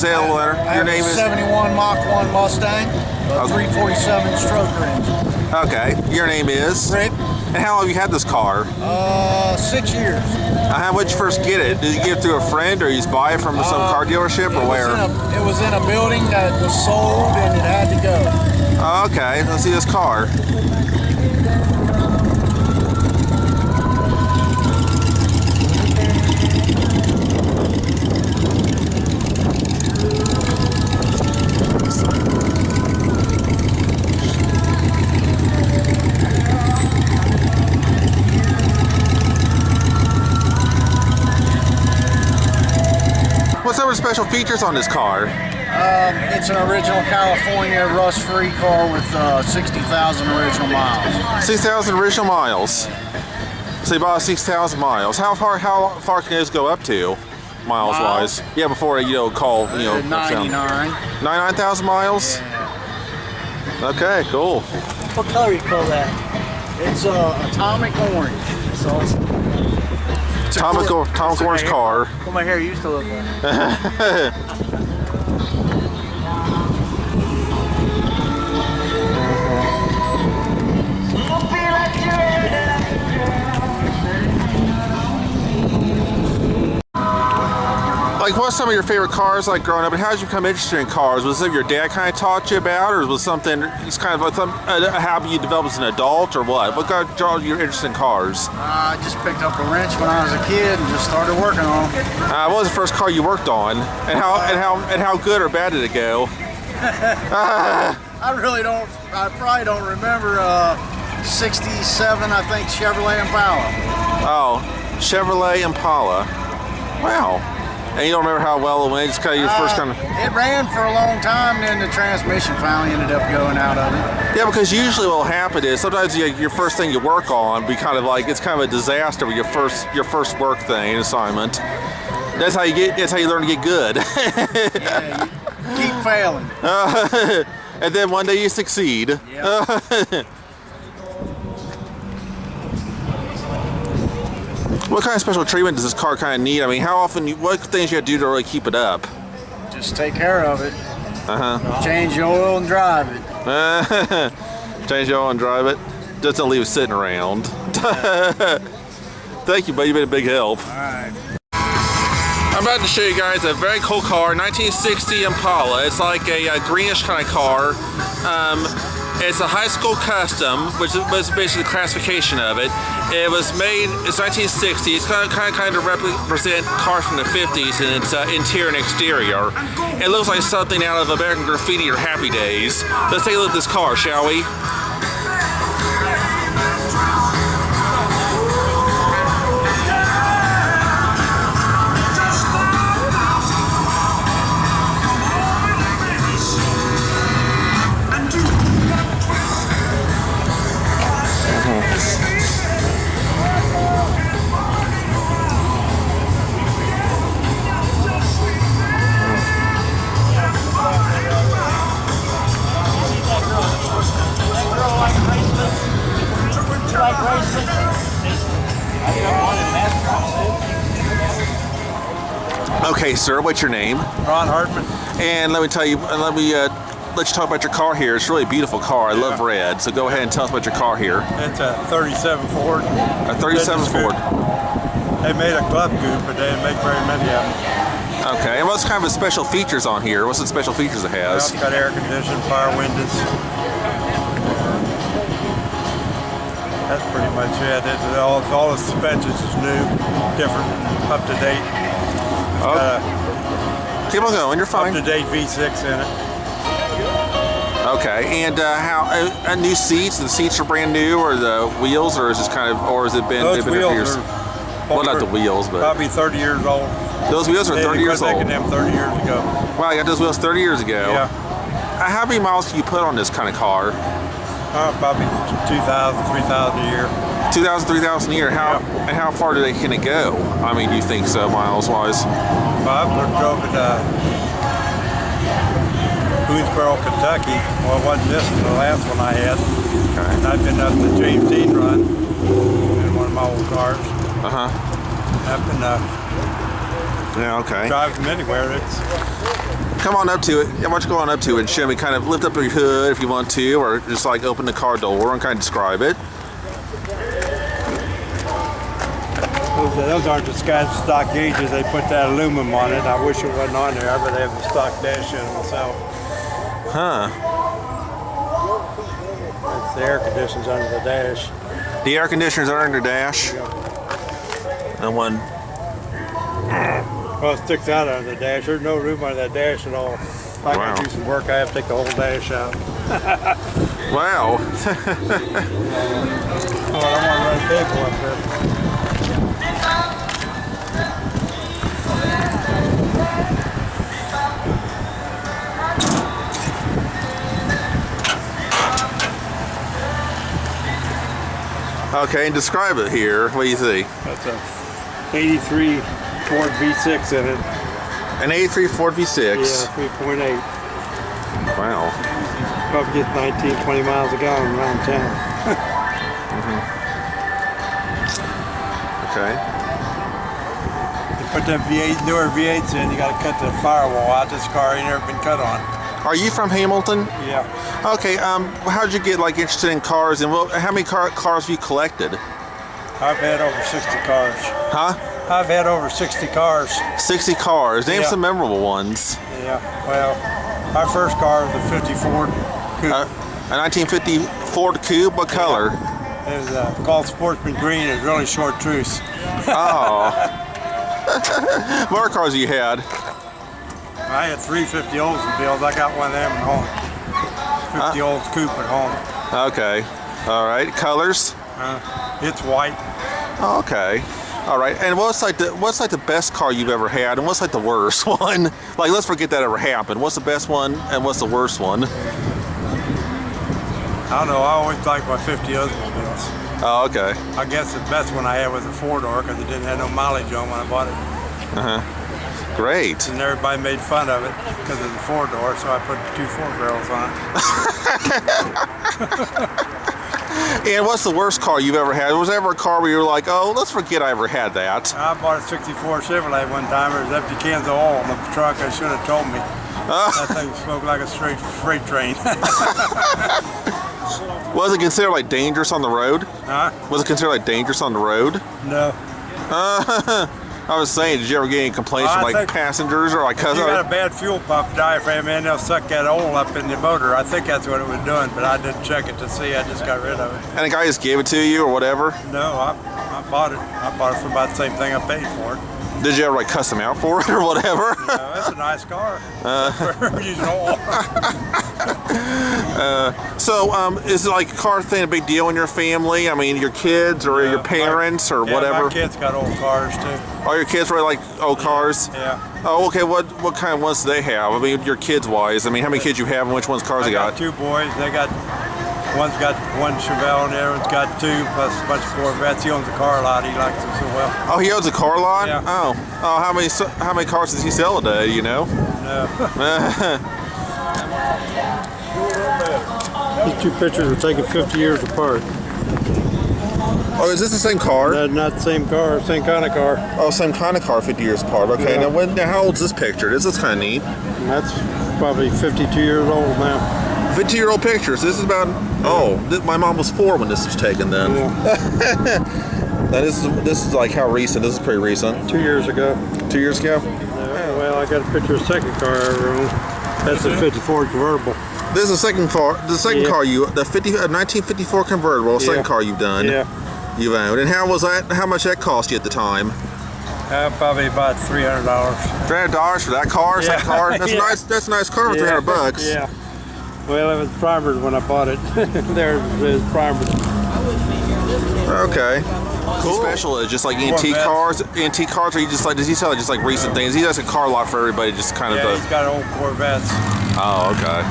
say a little letter. Your name is 71 Mach 1 Mustang, 347 stroker engine. Okay. Your name is Rick. And how long have you had this car? 6 years. How would you first get it? Did you get it through a friend, or you just buy it from some car dealership, or where? It was in a building that was sold and it had to go. Okay, let's see this car. What's some of the special features on this car? It's an original California rust-free car with 60,000 original miles. 6,000 original miles. So you bought 6,000 miles. How far can those go up to, miles-wise? Yeah, before call 99. 99,000 miles. Yeah. Okay, cool. What color do you call that? It's atomic orange. That's awesome. Atomic orange car. What my hair used to look like. Like, what's some of your favorite cars like growing up, and how did you become interested in cars? Was it something your dad kind of taught you about, or was it something, it's kind of like a habit you developed as an adult, or what? What got you interested in cars? I just picked up a wrench when I was a kid and just started working on them. What was the first car you worked on, and how good or bad did it go? I probably don't remember. 67, I think, Chevrolet Impala. Oh, Chevrolet Impala. Wow. And you don't remember how well it went? Just kind of your first kind of... It ran for a long time, then the transmission finally ended up going out of it. Yeah, because usually what will happen is sometimes your first thing you work on be kind of like, it's kind of a disaster with your first work thing, assignment. That's how you learn to get good. Yeah, you keep failing. And then one day you succeed. Yep. What kind of special treatment does this car kind of need? I mean, how often, what things you have to do to really keep it up? Just take care of it. Change the oil and drive it. Change the oil and drive it. Just don't leave it sitting around. Thank you, buddy. You've been a big help. All right. I'm about to show you guys a very cool car, 1960 Impala. It's like a greenish kind of car. It's a high school custom, which was basically the classification of it. It was made, it's 1960. It's kind of represent cars from the 50s in its interior and exterior. It looks like something out of American Graffiti or Happy Days. Let's take a look at this car, shall we? Okay, sir, what's your name? Ron Hartman. And let me tell you, let you talk about your car here. It's a really beautiful car. I love red. So go ahead and tell us about your car here. It's a 37 Ford. A 37 Ford. They made a club coupe, but they didn't make very many of them. Okay, and what's kind of the special features on here? What's the special features it has? Well, it's got air conditioning, power windows. That's pretty much it. All the suspensions is new, different, up to date. Keep on going, you're fine. Up to date V6 in it. Okay, and how new seats? The seats are brand new, or the wheels, or is this kind of, or has it been? Those been wheels are well, not the wheels, but probably 30 years old. Those wheels are 30 years old. They them 30 years ago. Wow, you got those wheels 30 years ago. Yeah. How many miles can you put on this kind of car? Probably 2,000, 3,000 a year. 2,000, 3,000 a year. And how far can it go? I mean, do you think so, miles wise? Well, I drove it Boonesboro, Kentucky. Well, it wasn't this, the last one I had. Okay. And I've been up the James Dean run in one of my old cars. I've been yeah, okay. driving them anywhere. come on up to it. Why don't you go on up to it and show me, kind of lift up your hood if you want to, or just like open the car door and kind of describe it. Those aren't the stock gauges. They put that aluminum on it. I wish it wasn't on there, but they have the stock dash in it myself. Huh. It's the air conditioners under the dash. The air conditioners are under the dash. And one. Well, it sticks out under the dash. There's no room under that dash at all. If I gotta do some work, I have to take the whole dash out. Wow. Oh, I don't want to run a cable up there. Okay, and describe it here. What do you see? That's a 83 Ford V6 in it. An 83 Ford V6. Yeah, 3.8. Wow. Probably get 19, 20 miles a gallon around town. Okay. You put them newer V8s in, you got to cut the firewall out. This car ain't never been cut on. Are you from Hamilton? Yeah. Okay. How'd you get like interested in cars, and how many cars have you collected? I've had over 60 cars. Huh? I've had over 60 cars. 60 cars. Name Yeah. some memorable ones. Yeah. Well, my first car was a 50 Ford Coupe. A 1950 Ford Coupe. What color? It was called Sportsman Green. It was really short truce. Oh. What other cars you had? I had 350 Oldsmobiles. I got one of them at home. 50 Olds Coupe at home. Okay. All right. Colors? It's white. Oh, okay. All right. And what's like the best car you've ever had, and what's like the worst one? Like, let's forget that ever happened. What's the best one, and what's the worst one? I don't know. I always liked my 50 Oldsmobiles. Oh, okay. I guess the best one I had was a 4-door because it didn't have no mileage on when I bought it. Great. And everybody made fun of it because of the 4-door, so I put 2 4-barrels on it. And what's the worst car you've ever had? Was there ever a car where you were like, oh, let's forget I ever had that? I bought a 64 Chevrolet one time. There was empty cans of oil in the trunk. They should have told me. That thing smoked like a straight freight train. Was it considered like dangerous on the road? Huh? Was it considered like dangerous on the road? No. I was saying, did you ever get any complaints from like passengers or like If you got a bad fuel pump diaphragm in, they'll suck that oil up in the motor. I think that's what it was doing, but I didn't check it to see. I just got rid of it. And the guy just gave it to you or whatever? No, I bought it. I bought it for about the same thing I paid for it. Did you ever like cuss him out for it or whatever? No, that's a nice car. For using oil. So, is it like a car thing a big deal in your family? I mean, your kids or your parents or whatever? My kids got old cars too. All your kids really like old cars? Yeah. Oh, okay. What kind of ones do they have? I mean, your kids wise. I mean, how many kids you have and which one's cars I they got 2 boys. One's got 1 Chevelle and the other one's got 2 plus a bunch of Corvettes. He owns a car lot. He likes them so well. Oh, he owns a car lot? Yeah. Oh, how many cars does he sell a day? You know? No. These 2 pictures are taken 50 years apart. Oh, is this the same car? Not the same car, same kind of car. Oh, same kind of car, 50 years apart. Okay, Yeah. now how old's this picture? This is kind of neat. And that's probably 52 years old now. 50-year-old pictures. This is about, my mom was 4 when this was taken then. Yeah. Now this is like how recent? This is pretty recent. 2 years ago. 2 years ago? Well, I got a picture of the second car I ever owned. That's a 54 convertible. This is the second car. The second car 1954 convertible. Second car you've done. Yeah. You've owned. And how was that? How much that cost you at the time? Probably about $300. $300 for that car. Yeah. Second car. That's Yeah. nice. That's a nice car for $300. Yeah. Well, it was primered when I bought it. There it is primered. Okay. Cool. Special is just like antique cars, or you just like, does he sell just like recent things? He does a car lot for everybody, just kind of. Yeah, he's got old Corvettes. Oh, okay.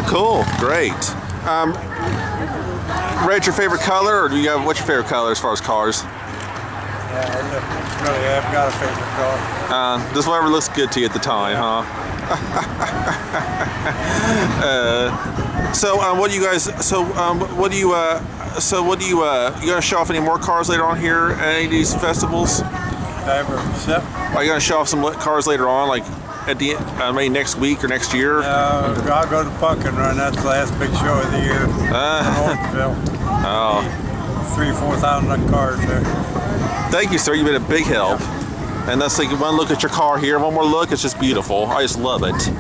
Cool, great. Red's your favorite color, or what's your favorite color as far as cars? Yeah, really, I haven't got a favorite car. Just whatever looks good to you at the time, huh? What do you guys? You gonna show off any more cars later on here at any of these festivals? ever sit. Are you going to show off some cars later on, like at the maybe next week or next year? I'll go to Pumpkin Run. That's the last big show of the year in Ortonville. Oh. 3,000-4,000 cars there. Thank you, sir. You've been a big help. And let's take one look at your car here. One more look. It's just beautiful. I just love it.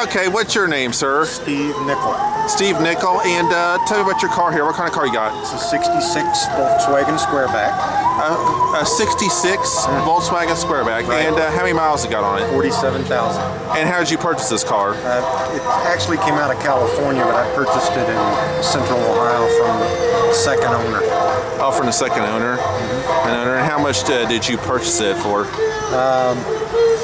Okay, what's your name, sir? Steve Nickel. Steve Nickel, and tell me about your car here. What kind of car you got? It's a 66 Volkswagen Squareback. A 66 Volkswagen Squareback. Right. And how many miles it got on it? 47,000. And how did you purchase this car? It actually came out of California, but I purchased it in Central Ohio from the second owner. Oh, from the second owner. And how much did you purchase it for?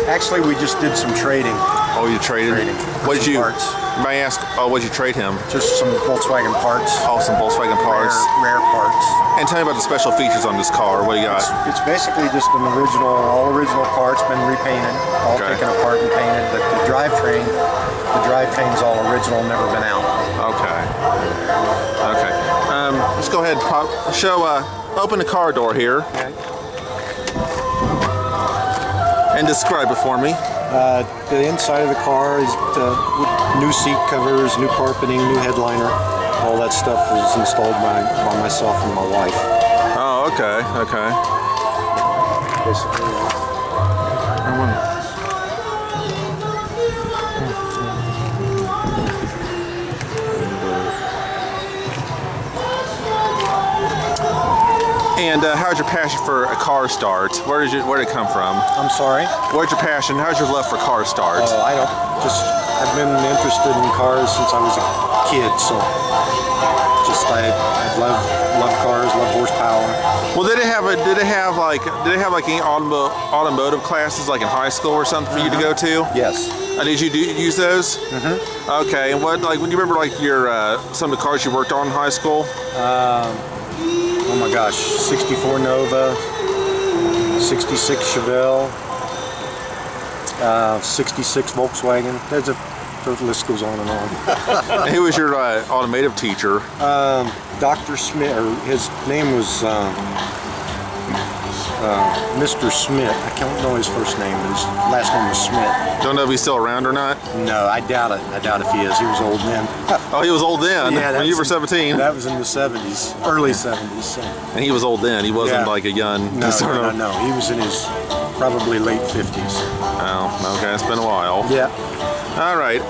Actually, we just did some trading. Oh, you traded? What did you? Parts. May I ask? Oh, what did you trade him? Just some Volkswagen parts. Oh, some Volkswagen parts. Rare parts. And tell me about the special features on this car. What do you got? It's basically just an all original parts, been repainted, all taken apart and painted. But the drivetrain's all original, never been out. Okay. Okay. Let's go ahead and open the car door here. Okay. And describe it for me. The inside of the car is new seat covers, new carpeting, new headliner. All that stuff was installed by myself and my wife. Oh, okay, okay. Basically, And how's your passion for a car start? Where did it come from? I'm sorry? Where's your passion? How's your love for car start? I've been interested in cars since I was a kid, so I love cars, love horsepower. Well, did it have like any automotive classes like in high school or something for you to go to? Yes. Did you use those? Okay, and when you remember like your some of the cars you worked on in high school? Oh my gosh, 64 Nova, 66 Chevelle, 66 Volkswagen. The list goes on and on. And who was your automotive teacher? Dr. Smith, or his name was Mr. Smith. I can't know his first name, but his last name was Smith. Don't know if he's still around or not? No, I doubt it. I doubt if he is. He was old then. Oh, he was old then? Yeah, when you were 17? That was in the 70s, early 70s. So. And he was old then? He wasn't like a young... No. He was in his probably late 50s. Oh, okay. It's been a while. Yeah. All right.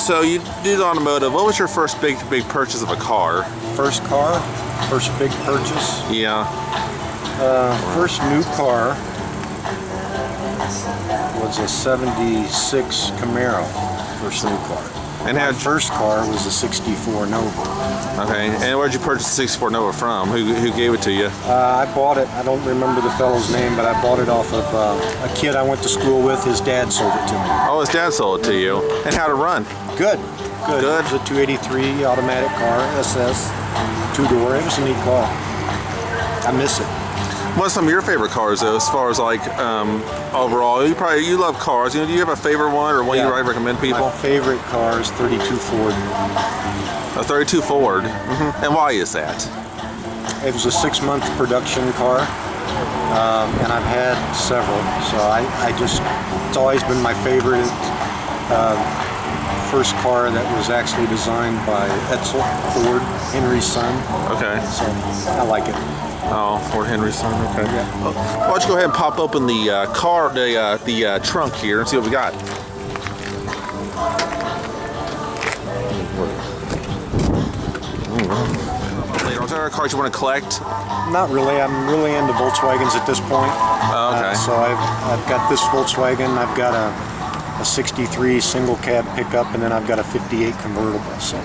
So you did automotive. What was your first big purchase of a car? First big purchase? Yeah. First new car was a 76 Camaro. First new car. And my first car was a 64 Nova. Okay. And where'd you purchase the 64 Nova from? Who gave it to you? I bought it. I don't remember the fellow's name, but I bought it off of a kid I went to school with. His dad sold it to me. Oh, his dad sold it to you. And how'd it run? Good. It was a 283 automatic car, SS, 2-door. It was a neat car. I miss it. What's some of your favorite cars though, as far as like overall? You love cars. Do you have a favorite one or one you might recommend people? My favorite car is 32 Ford. A 32 Ford. And why is that? It was a 6-month production car, and I've had several. So it's always been my favorite. First car that was actually designed by Edsel Ford, Henry's son. Okay. So I like it. Oh, Ford Henry's son. Okay. Yeah. Why don't you go ahead and pop open the the trunk here and see what we got. Are there cars you want to collect? Not really. I'm really into Volkswagens at this point. Oh, okay. So I've got this Volkswagen. I've got a 63 single cab pickup, and then I've got a 58 convertible. So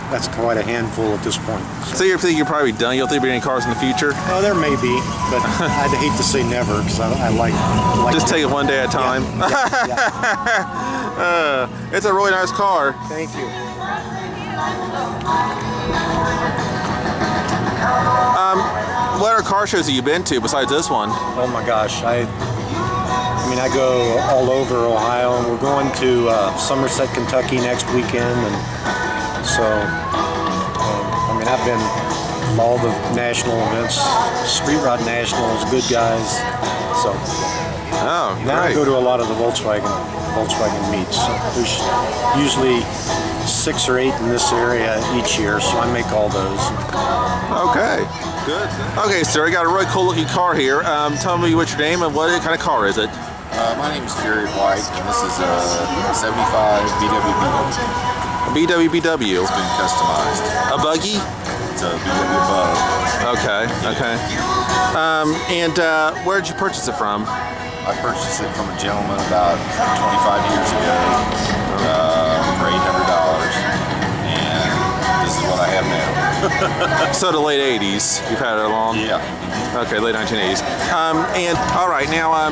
that's quite a handful at this point. So you think you're probably done? You don't think there'll be any cars in the future? Oh, there may be, but I'd hate to say never because I like. Just take it one day at a time. Yeah. It's a really nice car. Thank you. What other car shows have you been to besides this one? Oh my gosh, mean, I go all over Ohio, and we're going to Somerset, Kentucky next weekend, and so I mean, I've been to all the national events, Street Rod Nationals, Good Guys. So Oh, now I great. go to a lot of the Volkswagen meets. So there's usually 6 or 8 in this area each year, so I make all those. Okay, good. Okay, sir, I got a really cool looking car here. Tell me what's your name and what kind of car is it? My name is Jerry White, and this is a 75 BW. BWBW. It's been customized. A buggy? It's a BW Bug. Okay, okay. And where'd you purchase it from? I purchased it from a gentleman about 25 years ago for $800, and this is what I have now. So the late 80s. You've had it along? Yeah. Okay, late 1980s. And all right, now,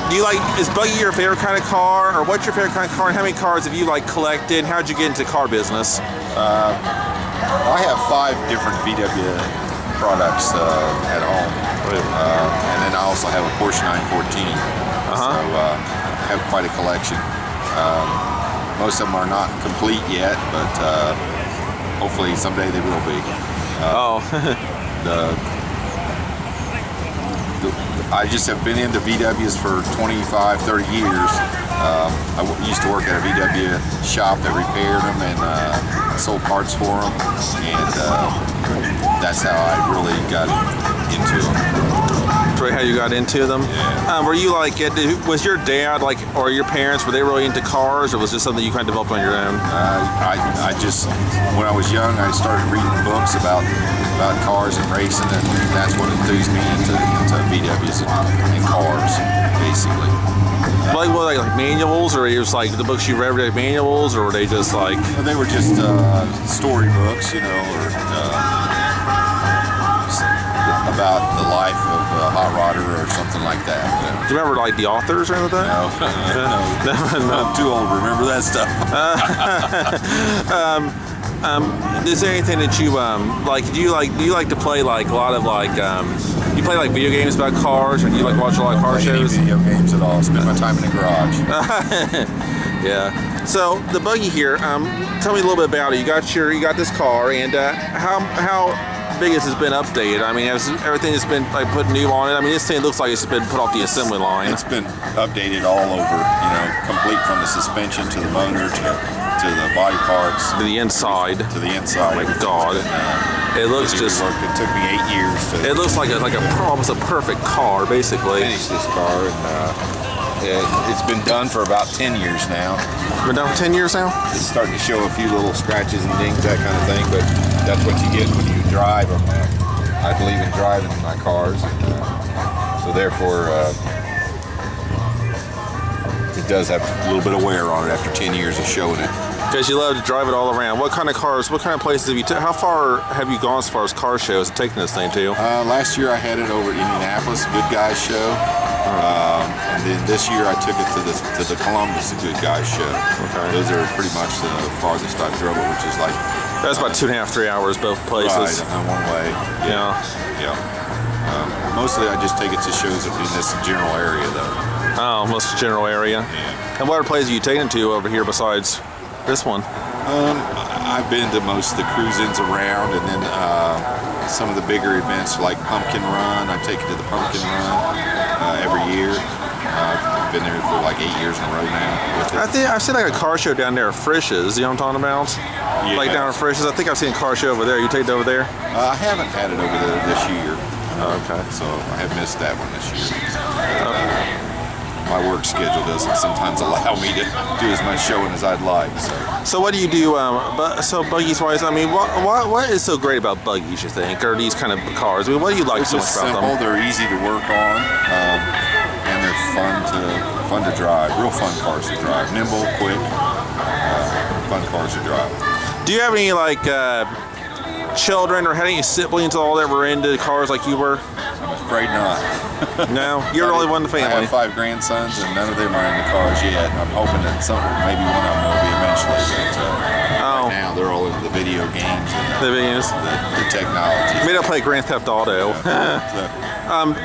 do you like, is buggy your favorite kind of car, or what's your favorite kind of car, and how many cars have you like collected? How'd you get into the car business? I have 5 different VW products at home, and then I also have a Porsche 914. So I have quite a collection. Most of them are not complete yet, but hopefully someday they will be. I just have been into VWs for 25, 30 years. I used to work at a VW shop that repaired them and sold parts for them, and that's how I really got into them. That's really how you got into them? Yeah. Were you like, was your dad like, or your parents, were they really into cars, or was this something you kind of developed on your own? I just, when I was young, I started reading books about cars and racing, and that's what enthused me into VWs and cars, basically. Like what, like manuals, or it was like the books you read were like manuals, or were they just like? Well, they were just story books, you know, or about the life of a hot rodder or something like that. Do you remember like the authors or anything? No, no. I'm too old to remember that stuff. Is there anything that you like? Do you like to play like a lot of like you play like video games about cars, or do you like watch a lot of car shows? Video games at all. Spend my time in the garage. Yeah. So the buggy here. Tell me a little bit about it. You got this car, and how big has it been updated? I mean, has everything has been like put new on it? I mean, this thing looks like it's been put off the assembly line. It's been updated all over. You know, complete from the suspension to the motor to the body parts To the inside. to the inside. Oh my God. It looks just. It took me 8 years to It looks like almost a perfect car, basically. finish this car, and it's been done for about 10 years now. Been done for 10 years now. It's starting to show a few little scratches and dings, that kind of thing, but that's what you get when you drive them. I believe in driving my cars, and, so therefore it does have a little bit of wear on it after 10 years of showing it. Because you love to drive it all around. What kind of cars? What kind of places have you? How far have you gone as far as car shows and taken this thing to? Last year I had it over at Indianapolis, Good Guys show, and then this year I took it to the Columbus Good Guys show. Okay. Those are pretty much the farthest I've drove it, which is like That's about 2.5, 3 hours both places. right, one way. Yeah. Yeah. Mostly I just take it to shows in this general area though. Oh, most general area. Yeah. And what other places have you taken to over here besides this one? I've been to most of the cruise-ins around, and then some of the bigger events like Pumpkin Run. I take it to the Pumpkin Run every year. I've been there for like 8 years in a row now. With it. I think I've seen like a car show down there at Frisch's. You know what I'm talking about? Yeah. Like down at Frisch's. I think I've seen a car show over there. You take it over there? I haven't had it over there this year. Okay. So I have missed that one this year. My work schedule doesn't sometimes allow me to do as much showing as I'd like. So what do you do? So buggies wise, I mean, what is so great about buggies? You think, or these kind of cars? I mean, what do you like so They're much just about simple. them? They're easy to work on, and they're fun to drive. Real fun cars to drive. Nimble, quick, fun cars to drive. Do you have any like children or had any siblings at all that were into cars like you were? I'm afraid not. No, you're the only one in the I family. have 5 grandsons, and none of them are into cars yet. I'm hoping that maybe one of them will be eventually. But right now, they're all into the video games and The videos. the technology. Maybe they'll play Grand Theft Auto. So,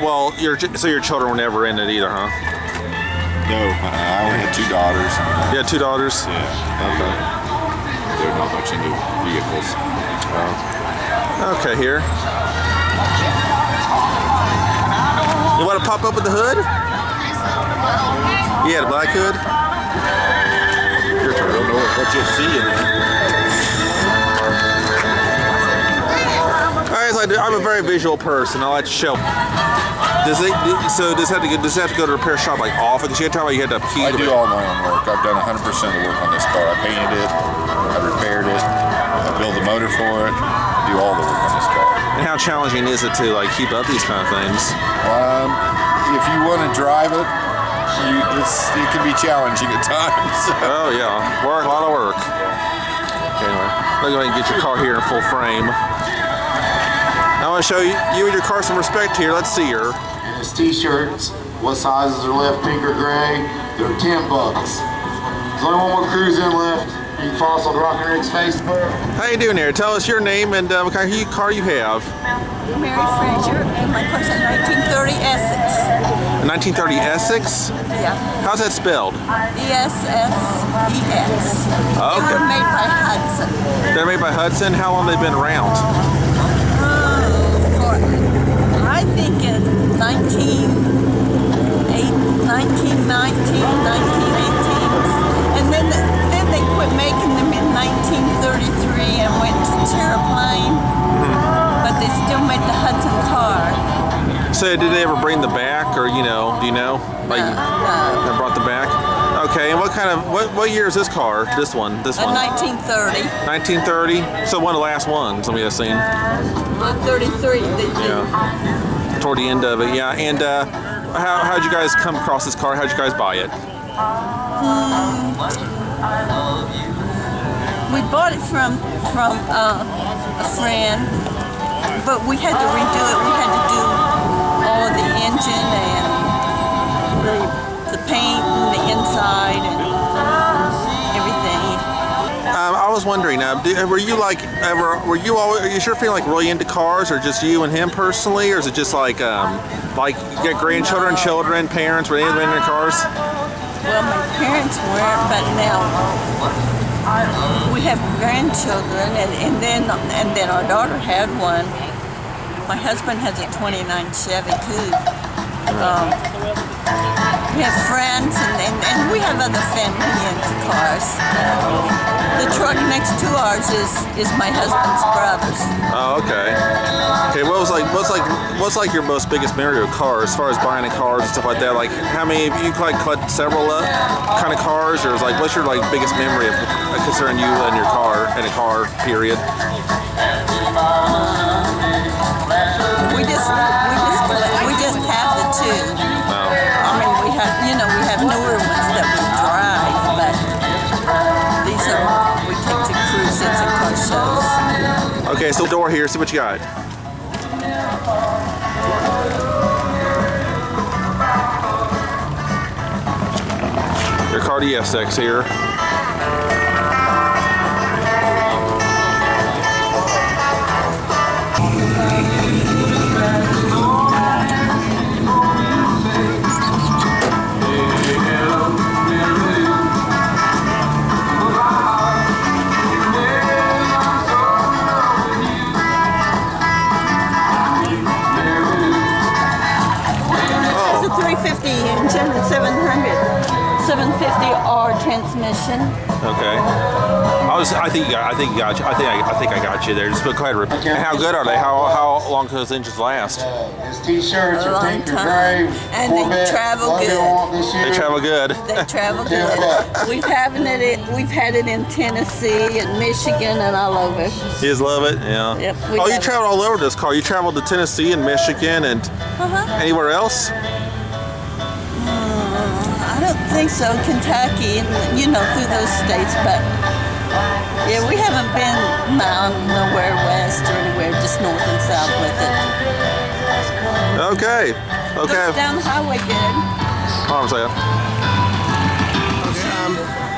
Well, your children were never in it either, huh? No, I only had 2 daughters. You had 2 daughters? Yeah. Okay. They're not much into vehicles. Okay, here. You want to pop open the hood? You had a black hood? Your I turn. don't know what you'll see in it. I'm a very visual person. I like to show. Does it have to go to a repair shop like often? Because you had to tell me you had to I do all my own work. I've done 100% of the work on this car. I painted it, I repaired it, I built the motor for it, do all the work on this car. And how challenging is it to like keep up these kind of things? If you want to drive it, it can be challenging at times. Oh yeah, a lot of work. Okay, anyway, let's go ahead and get your car here in full frame. I want to show you and your car some respect here. Let's see her. And his t-shirts, what sizes are left, pink or gray, they're $10. There's only one more cruise in left. You can follow us on Rockin' Rick's Facebook. How you doing there? Tell us your name and what kind of car you have. Mary Frazier, and my car's a 1930 Essex. A 1930 Essex? Yeah. How's that spelled? ESSEX. Okay. They were made by Hudson. They're made by Hudson. How long have they been around? I think in 1919, 1918. And then they quit making them in 1933 and went to Terraplane. But they still made the Hudson car. So did they ever bring the back, or do you know? Like they brought the back. Okay, and what year is this car? This one. 1930. 1930. So one of the last ones I'm guessing. 33. Yeah. Toward the end of it, yeah. And how'd you guys come across this car? How'd you guys buy it? We bought it from a friend, but we had to redo it. We had to do all of the engine and the paint and the inside and everything. I was wondering, were you sure feeling like really into cars, or just you and him personally, or is it just like you get grandchildren, children, parents, were they into cars? Well, my parents weren't, but now we have grandchildren, and then our daughter had one. My husband has a '29 Chevy too. We have friends, and we have other family into cars. The truck next to ours is my husband's brother's. Oh, okay. Okay, what's like your most biggest memory of cars, as far as buying cars and stuff like that? Like, how many you collect several kind of cars, or what's your biggest memory of concerning you and your car in a car? Period. We just have the two. Oh. I mean, we have newer ones that we drive, but these we take to cruises and car shows. Okay, so door here. See what you got. Your car DSX here. It's a 350 engine, a 750R transmission. Okay. I think I got you there. Just go ahead. And how good are they? How long do those engines last? His t-shirts A are long pink or time. gray. And they Corvette, travel what do you good. want this year? They travel good. They travel good. We've had it in Tennessee and Michigan and all over. You just love it? Yeah. Yep, we Oh, you love it. traveled all over this car. You traveled to Tennessee and Michigan and anywhere else? I don't think so. Kentucky and through those states, but yeah, we haven't been nowhere west or anywhere, just north and south with it. Okay. Goes down the highway good. Hold on a second.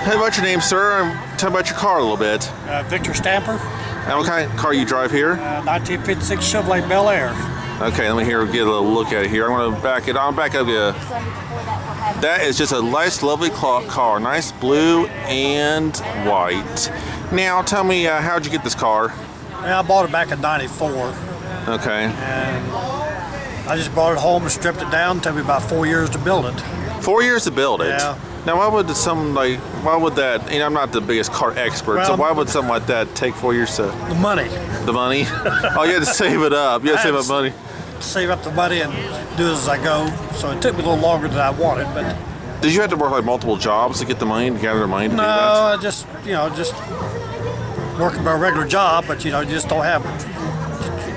Hey, what's your name, sir? And tell me about your car a little bit. Victor Stamper, And what kind of car you drive here? 1956 Chevrolet Bel Air. Okay, let me get a little look at it here. I'm gonna back it. I'll back up you. That is just a nice, lovely car. Nice blue and white. Now, tell me, how'd you get this car? Yeah, I bought it back in '94, Okay. and I just brought it home and stripped it down. It took me about 4 years to build it. 4 years to build it. Yeah. Now, why would that? I'm not the biggest car expert, so Well, why would something like that take 4 years to? The money. The money? Oh, you had to save it up. You had to save up money. Save up the money and do it as I go. So it took me a little longer than I wanted, but Did you have to work like multiple jobs to get the money, to gather the money to do no, that? I just working my regular job, but you just don't have.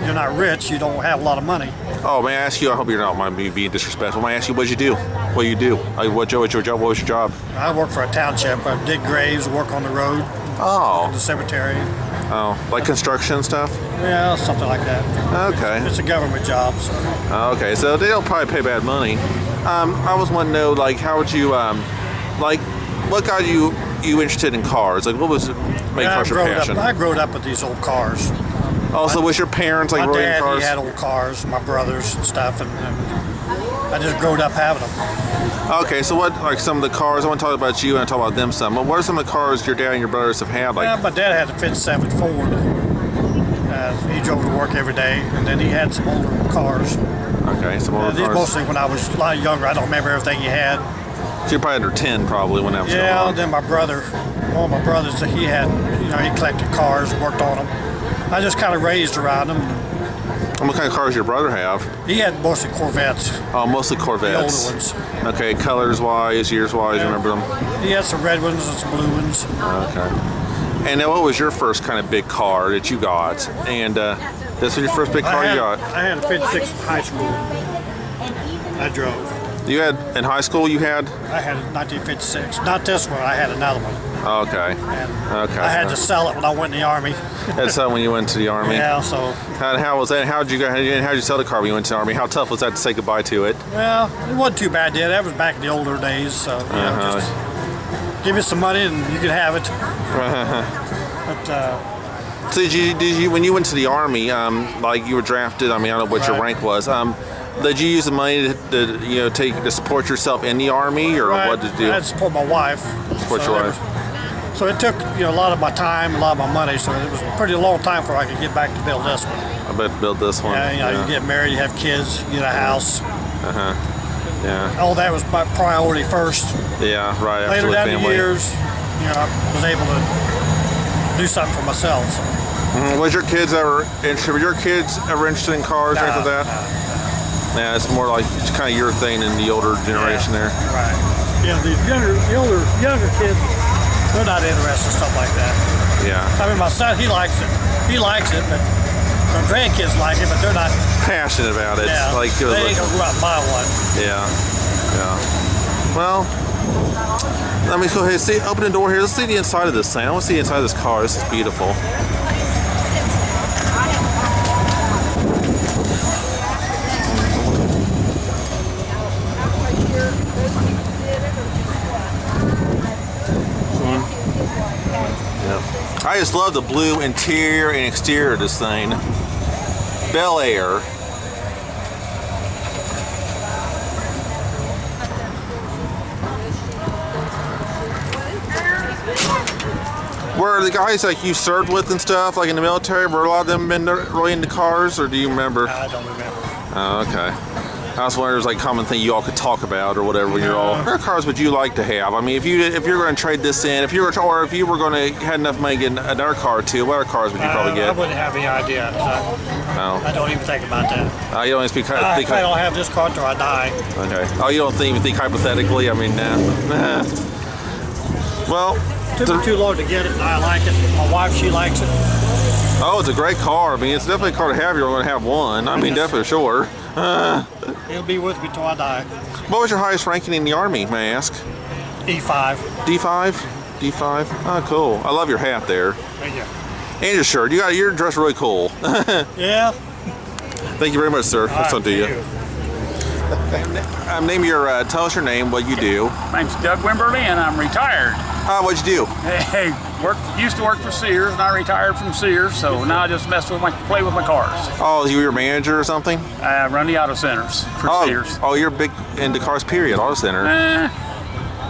You're not rich. You don't have a lot of money. Oh, may I ask you? I hope you're not mind me being disrespectful. May I ask you what you do? What you do? Like, what's your job? What was your job? I work for a township. I dig graves, work on the road, Oh, the cemetery. like construction stuff. Yeah, something like that. Okay. It's a government job, so. Okay, so they don't probably pay bad money. I was wanting to know, like, how would you, what got you interested in cars? Like, what was making cars your passion? I grew up with these old cars. Also, was your parents like My rolling dad, cars? he had old cars, my brothers and stuff, and I just grew up having them. Okay, so what, like some of the cars, I want to talk about you and talk about them some. What are some of the cars your dad and your brothers have had? Like, Yeah, my dad had a 57 Ford. He drove to work every day, and then he had some older cars. okay, some older These cars. mostly when I was a lot younger. I don't remember everything he had. So you're probably under 10 probably when that was going Yeah, on. then my brother, one of my brothers, he had, he collected cars, worked on them. I just kind of raised around them. And what kind of cars did your brother have? He had mostly Corvettes, Oh, mostly Corvettes. the older ones. Okay, colors wise, years wise, you remember them? He had some red ones and some blue ones. Okay. And now, what was your first kind of big car that you got? And this was your first big car you got? I had a 56 in high school. I drove. You had in high school? You had? I had a 1956. Not this one. I had another one. Okay. Okay. I had to sell it when I went in the army. That's when you went to the army. Yeah, so How was that? How'd you sell the car when you went to the army? How tough was that to say goodbye to it? well, it wasn't too bad. Did that was back in the older days. So just give me some money and you could have it. But So did you when you went to the army? Like you were drafted. I mean, I don't know what your Right. rank was. Did you use the money to support yourself in the army, or what did you do? I had to support my wife. Support your wife. So it took a lot of my time, a lot of my money. So it was a pretty long time before I could get back to build this one. I bet build this one. Yeah, you get married, you have kids, you get a house. Yeah. All that was my priority first. Yeah. Right. Later Absolutely. down the Family. years, I was able to do something for myself. So. Was your kids ever interested? Were your kids ever interested in cars or anything like that? Yeah, it's more like it's kind of your thing in the older generation there. Right. Yeah, the younger kids, they're not interested in stuff like that. Yeah. I mean, my son, he likes it. He likes it, but my grandkids like it, but they're not. Passionate about it. Yeah, Like they ain't gonna go out and buy one. Yeah. Yeah. Well, let me go ahead and see. Open the door here. Let's see the inside of this thing. I want to see the inside of this car. This is beautiful. I just love the blue interior and exterior of this thing. Bel Air. Were the guys like you served with and stuff, like in the military, were a lot of them been really into cars, or do you remember? I don't remember. Oh, okay. I was wondering if it was like a common thing you all could talk about or whatever when you're all. What cars would you like to have? I mean, if you're going to trade this in, if you were going to had enough money to get another car or two, what other cars would you probably I get? wouldn't have any idea. Oh. I don't even think about that. You don't speak. I don't have this car till I die. Okay. Oh, you don't even think hypothetically? I mean, nah. Well. Took me too long to get it, and I like it. My wife, she likes it. Oh, it's a great car. I mean, it's definitely a car to have. You're going to have one. I mean, definitely, sure. It'll be with me till I die. What was your highest ranking in the Army, may I ask? E5. D5? D5? Oh, cool. I love your hat there. Thank you. And your shirt. You're dressed really cool. Yeah. Thank you very much, sir. That's All on to you. right, Name your, tell us your name, what you do. My name's Doug Wimberly, and I'm retired. What'd you do? Hey, used to work for Sears, and I retired from Sears, so now I just play with my cars. Oh, you were your manager or something? I run the auto centers for Sears. Oh, you're big into cars, period, auto center.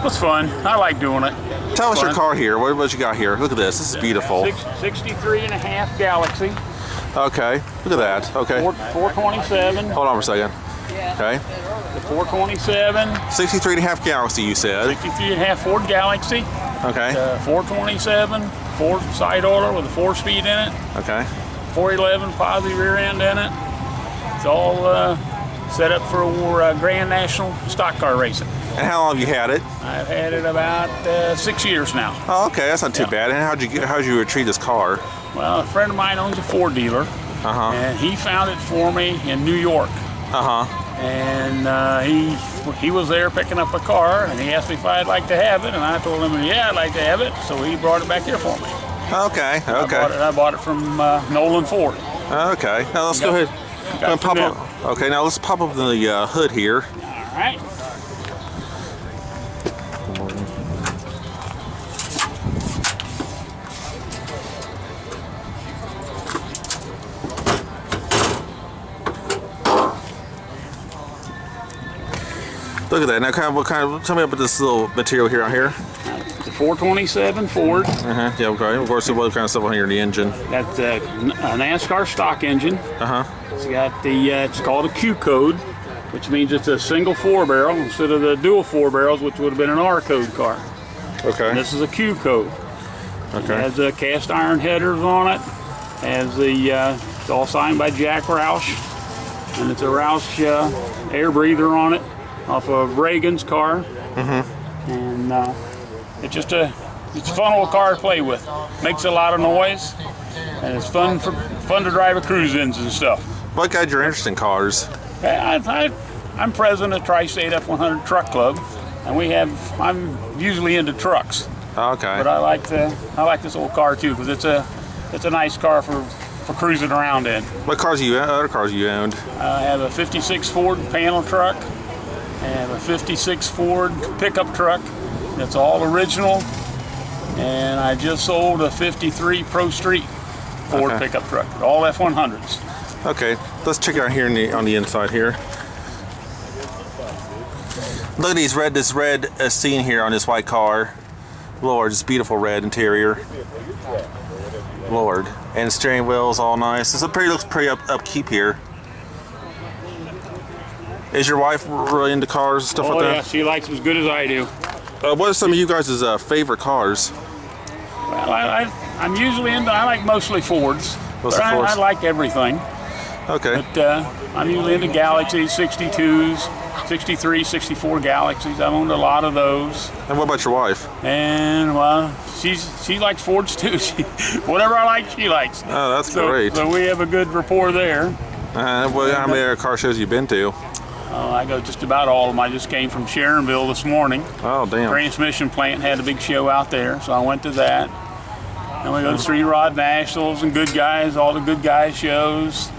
It's fun. I like doing it. Tell us your car here. What you got here? Look at this. This is beautiful. 63.5 Galaxy. Okay, look at that. Okay. 427. Hold on for a second. Okay. The 427. 63.5 Galaxy, you said. 63.5 Ford Galaxy. Okay. 427 Ford side oiler with a 4-speed in it. Okay. 411 positive rear end in it. It's all set up for Grand National stock car racing. And how long have you had it? I've had it about 6 years now. Oh, okay, that's not too bad. And how'd you retrieve this car? Well, a friend of mine owns a Ford dealer, and he found it for me in New York. And he was there picking up a car, and he asked me if I'd like to have it, and I told him, yeah, I'd like to have it. So he brought it back here for me. Okay. I bought it from Nolan Ford. Okay. Now let's go ahead. Pop up. Okay. Now let's pop up the hood here. All right. Look at that. Now, tell me about this little material here on here. It's a 427 Ford. Yeah, okay. Of course, what kind of stuff on here in the engine? That's a NASCAR stock engine. It's got it's called a Q code, which means it's a single 4-barrel instead of the dual 4 barrels, which would have been an R code car. Okay. And this is a Q code. Okay. It has cast iron headers on it. It's all signed by Jack Roush, and it's a Roush air breather on it, off of Reagan's car. And it's a fun little car to play with. Makes a lot of noise, and it's fun to drive at cruise-ins and stuff. What got your interest in cars? I'm president of Tri-State F100 Truck Club, and I'm usually into trucks. Okay. But I like this old car too, because it's a nice car for cruising around in. What other cars you owned? I have a 56 Ford panel truck. I have a 56 Ford pickup truck that's all original, and I just sold a 53 Pro Street Ford pickup truck, all F100s. Okay, let's check it out here on the inside here. Look at this red scene here on this white car. Lord, it's beautiful red interior. Lord, and the steering wheel's all nice. Looks pretty upkeep here. Is your wife really into cars and stuff like that? Oh yeah, she likes them as good as I do. What are some of you guys' favorite cars? Well, I'm usually I like mostly Fords. I like everything. Okay. But I'm usually into Galaxies, 62s, 63, 64 Galaxies. I've owned a lot of those. And what about your wife? And well, she likes Fords too. Whatever I like, she likes. Oh, that's great. So we have a good rapport there. How many car shows you been to? I go just about all of them. I just came from Sharonville this morning. Oh, damn. Transmission plant had a big show out there, so I went to that. And we go to Three Rod Nationals and Good Guys, all the Good Guys shows.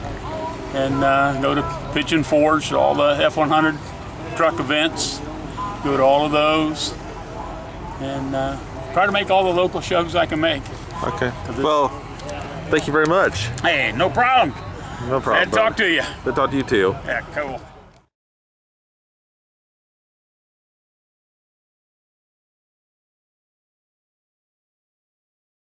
And go to Pitch & Forge, all the F100 truck events. Go to all of those. And try to make all the local shows I can make. Okay. Well, thank you very much. Hey, no problem. No problem. Glad to talk to you. Good to talk to you too. Yeah, cool.